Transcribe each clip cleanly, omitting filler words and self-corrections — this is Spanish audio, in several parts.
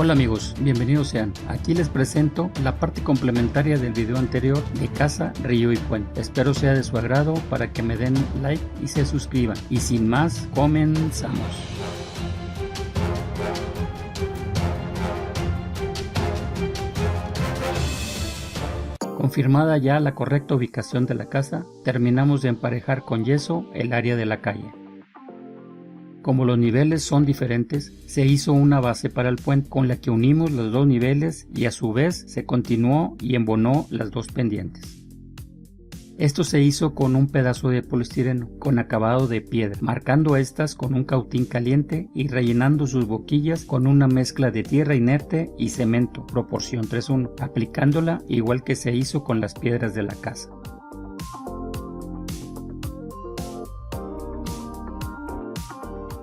Hola amigos, bienvenidos sean. Aquí les presento la parte complementaria del video anterior de casa, río y puente. Espero sea de su agrado para que me den like y se suscriban. Y sin más, comenzamos. Confirmada ya la correcta ubicación de la casa, terminamos de emparejar con yeso el área de la calle. Como los niveles son diferentes, se hizo una base para el puente con la que unimos los dos niveles y a su vez se continuó y embonó las dos pendientes. Esto se hizo con un pedazo de poliestireno con acabado de piedra, marcando estas con un cautín caliente y rellenando sus boquillas con una mezcla de tierra inerte y cemento, proporción 3:1, aplicándola igual que se hizo con las piedras de la casa.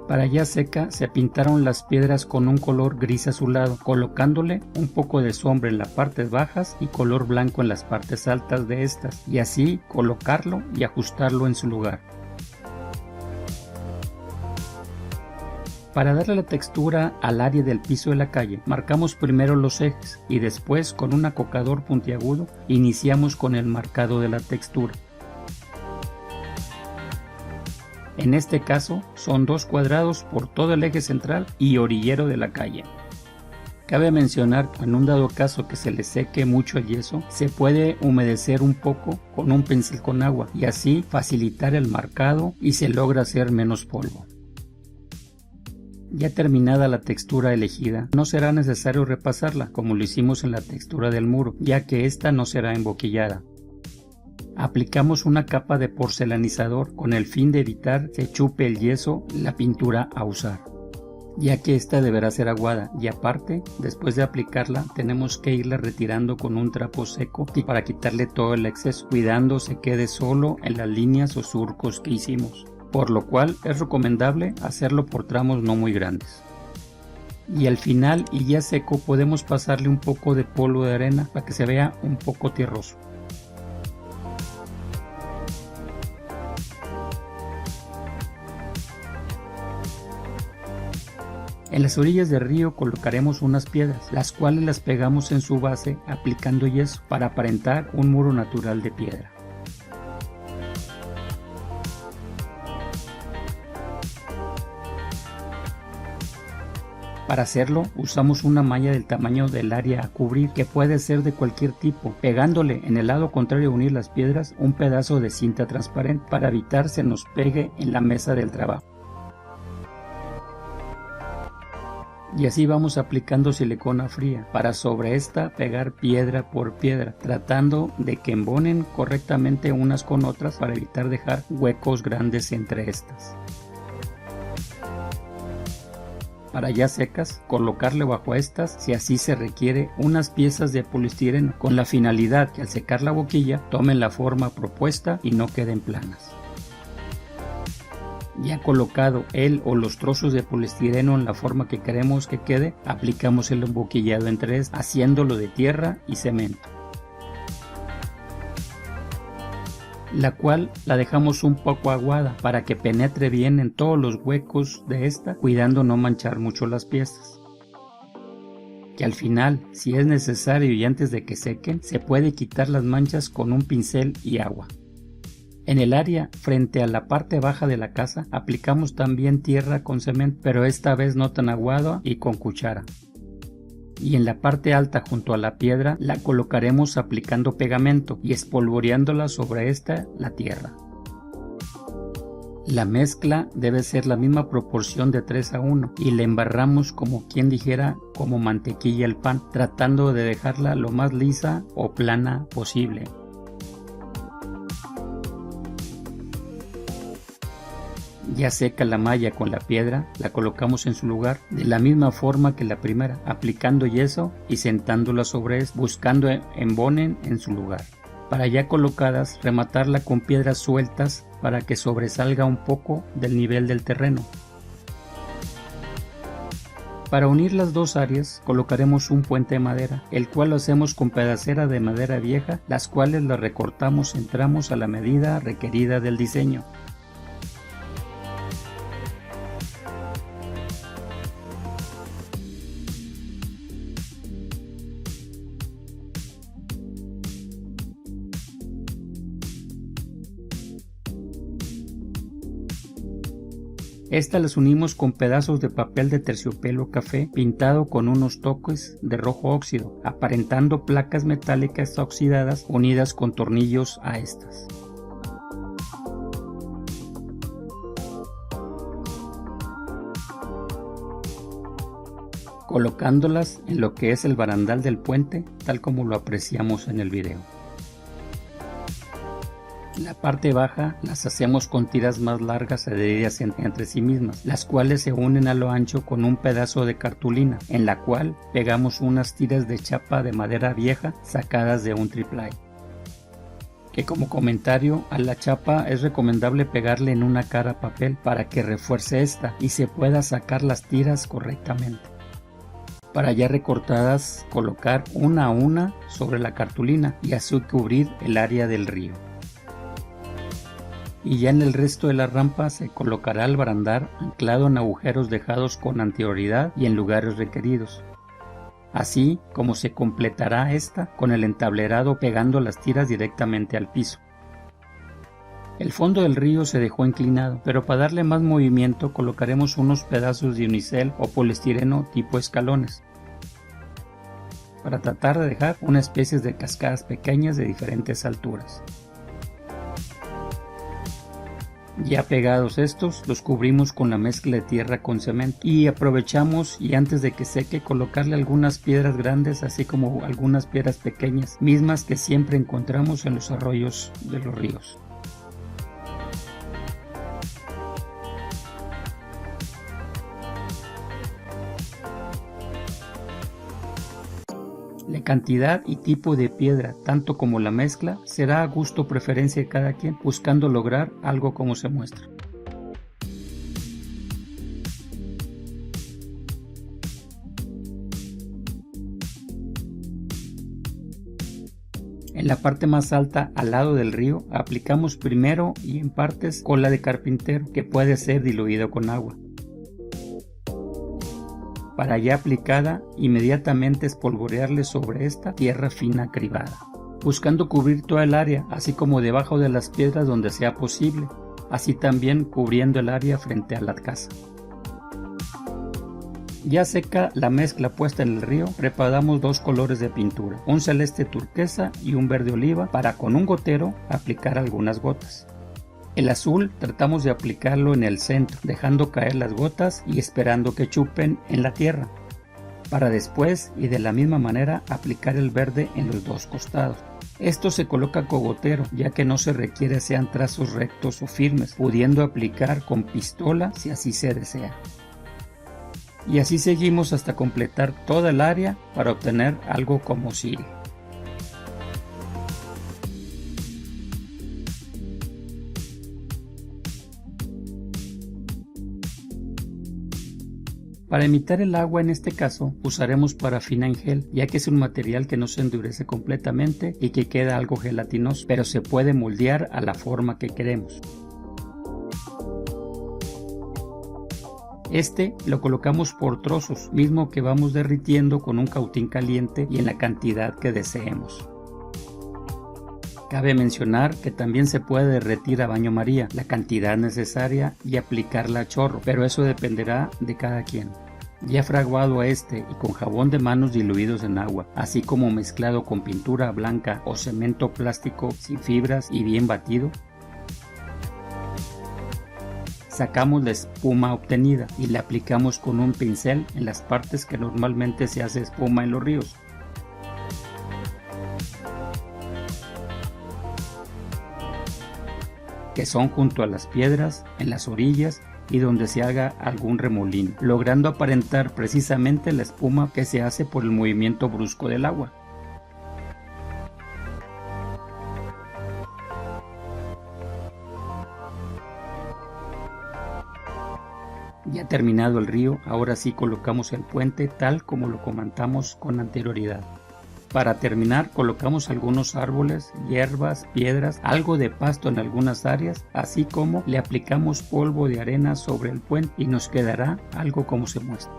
Para ya seca se pintaron las piedras con un color gris azulado, colocándole un poco de sombra en las partes bajas y color blanco en las partes altas de estas, y así colocarlo y ajustarlo en su lugar. Para darle la textura al área del piso de la calle, marcamos primero los ejes y después con un acocador puntiagudo iniciamos con el marcado de la textura. En este caso son 2 cuadrados por todo el eje central y orillero de la calle. Cabe mencionar que en un dado caso que se le seque mucho el yeso, se puede humedecer un poco con un pincel con agua y así facilitar el marcado y se logra hacer menos polvo. Ya terminada la textura elegida, no será necesario repasarla como lo hicimos en la textura del muro, ya que esta no será emboquillada. Aplicamos una capa de porcelanizador con el fin de evitar que chupe el yeso la pintura a usar, ya que esta deberá ser aguada y aparte, después de aplicarla, tenemos que irla retirando con un trapo seco y para quitarle todo el exceso, cuidando se quede solo en las líneas o surcos que hicimos, por lo cual es recomendable hacerlo por tramos no muy grandes. Y al final y ya seco podemos pasarle un poco de polvo de arena para que se vea un poco tierroso. En las orillas del río colocaremos unas piedras, las cuales las pegamos en su base aplicando yeso para aparentar un muro natural de piedra. Para hacerlo usamos una malla del tamaño del área a cubrir que puede ser de cualquier tipo, pegándole en el lado contrario de unir las piedras un pedazo de cinta transparente para evitar se nos pegue en la mesa del trabajo. Y así vamos aplicando silicona fría para sobre esta pegar piedra por piedra, tratando de que embonen correctamente unas con otras para evitar dejar huecos grandes entre estas. Para ya secas, colocarle bajo estas, si así se requiere, unas piezas de poliestireno con la finalidad que al secar la boquilla tomen la forma propuesta y no queden planas. Ya colocado el o los trozos de poliestireno en la forma que queremos que quede, aplicamos el emboquillado entre estos, haciéndolo de tierra y cemento, la cual la dejamos un poco aguada para que penetre bien en todos los huecos de esta, cuidando no manchar mucho las piezas. Que al final, si es necesario y antes de que sequen, se puede quitar las manchas con un pincel y agua. En el área frente a la parte baja de la casa aplicamos también tierra con cemento, pero esta vez no tan aguada y con cuchara. Y en la parte alta junto a la piedra la colocaremos aplicando pegamento y espolvoreándola sobre esta la tierra. La mezcla debe ser la misma proporción de 3:1 y la embarramos como quien dijera como mantequilla el pan, tratando de dejarla lo más lisa o plana posible. Ya seca la malla con la piedra, la colocamos en su lugar de la misma forma que la primera, aplicando yeso y sentándola sobre él, buscando embonen en su lugar. Para ya colocadas, rematarla con piedras sueltas para que sobresalga un poco del nivel del terreno. Para unir las dos áreas colocaremos un puente de madera, el cual lo hacemos con pedacera de madera vieja, las cuales las recortamos en tramos a la medida requerida del diseño. Estas las unimos con pedazos de papel de terciopelo café pintado con unos toques de rojo óxido, aparentando placas metálicas oxidadas unidas con tornillos a estas. Colocándolas en lo que es el barandal del puente, tal como lo apreciamos en el video. La parte baja las hacemos con tiras más largas adheridas entre sí mismas, las cuales se unen a lo ancho con un pedazo de cartulina, en la cual pegamos unas tiras de chapa de madera vieja sacadas de un triplay. Que como comentario, a la chapa es recomendable pegarle en una cara papel para que refuerce esta y se pueda sacar las tiras correctamente. Para ya recortadas, colocar una a una sobre la cartulina y así cubrir el área del río. Y ya en el resto de la rampa se colocará el barandal anclado en agujeros dejados con anterioridad y en lugares requeridos. Así como se completará esta con el entablerado pegando las tiras directamente al piso. El fondo del río se dejó inclinado, pero para darle más movimiento colocaremos unos pedazos de unicel o poliestireno tipo escalones, para tratar de dejar una especie de cascadas pequeñas de diferentes alturas. Ya pegados estos, los cubrimos con la mezcla de tierra con cemento y aprovechamos y antes de que seque colocarle algunas piedras grandes así como algunas piedras pequeñas, mismas que siempre encontramos en los arroyos de los ríos. La cantidad y tipo de piedra, tanto como la mezcla, será a gusto o preferencia de cada quien, buscando lograr algo como se muestra. En la parte más alta, al lado del río, aplicamos primero y en partes cola de carpintero, que puede ser diluido con agua. Para ya aplicada, inmediatamente espolvorearle sobre esta tierra fina cribada, buscando cubrir toda el área, así como debajo de las piedras donde sea posible, así también cubriendo el área frente a la casa. Ya seca la mezcla puesta en el río, preparamos dos colores de pintura, un celeste turquesa y un verde oliva, para con un gotero aplicar algunas gotas. El azul tratamos de aplicarlo en el centro, dejando caer las gotas y esperando que chupen en la tierra, para después y de la misma manera aplicar el verde en los dos costados. Esto se coloca con gotero, ya que no se requiere sean trazos rectos o firmes, pudiendo aplicar con pistola si así se desea. Y así seguimos hasta completar toda el área para obtener algo como sigue. Para imitar el agua en este caso usaremos parafina en gel, ya que es un material que no se endurece completamente y que queda algo gelatinoso, pero se puede moldear a la forma que queremos. Este lo colocamos por trozos, mismo que vamos derritiendo con un cautín caliente y en la cantidad que deseemos. Cabe mencionar que también se puede derretir a baño María la cantidad necesaria y aplicarla a chorro, pero eso dependerá de cada quien. Ya fraguado a este y con jabón de manos diluidos en agua, así como mezclado con pintura blanca o cemento plástico sin fibras y bien batido, sacamos la espuma obtenida y la aplicamos con un pincel en las partes que normalmente se hace espuma en los ríos. Que son junto a las piedras, en las orillas y donde se haga algún remolino, logrando aparentar precisamente la espuma que se hace por el movimiento brusco del agua. Ya terminado el río, ahora sí colocamos el puente tal como lo comentamos con anterioridad. Para terminar colocamos algunos árboles, hierbas, piedras, algo de pasto en algunas áreas, así como le aplicamos polvo de arena sobre el puente y nos quedará algo como se muestra.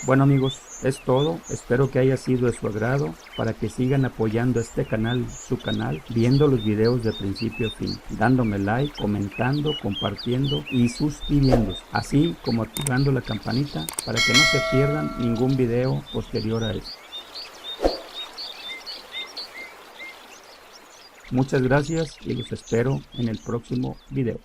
Bueno amigos, es todo, espero que haya sido de su agrado para que sigan apoyando este canal, su canal, viendo los videos de principio a fin, dándome like, comentando, compartiendo y suscribiéndose, así como activando la campanita para que no se pierdan ningún video posterior a este. Muchas gracias y los espero en el próximo video.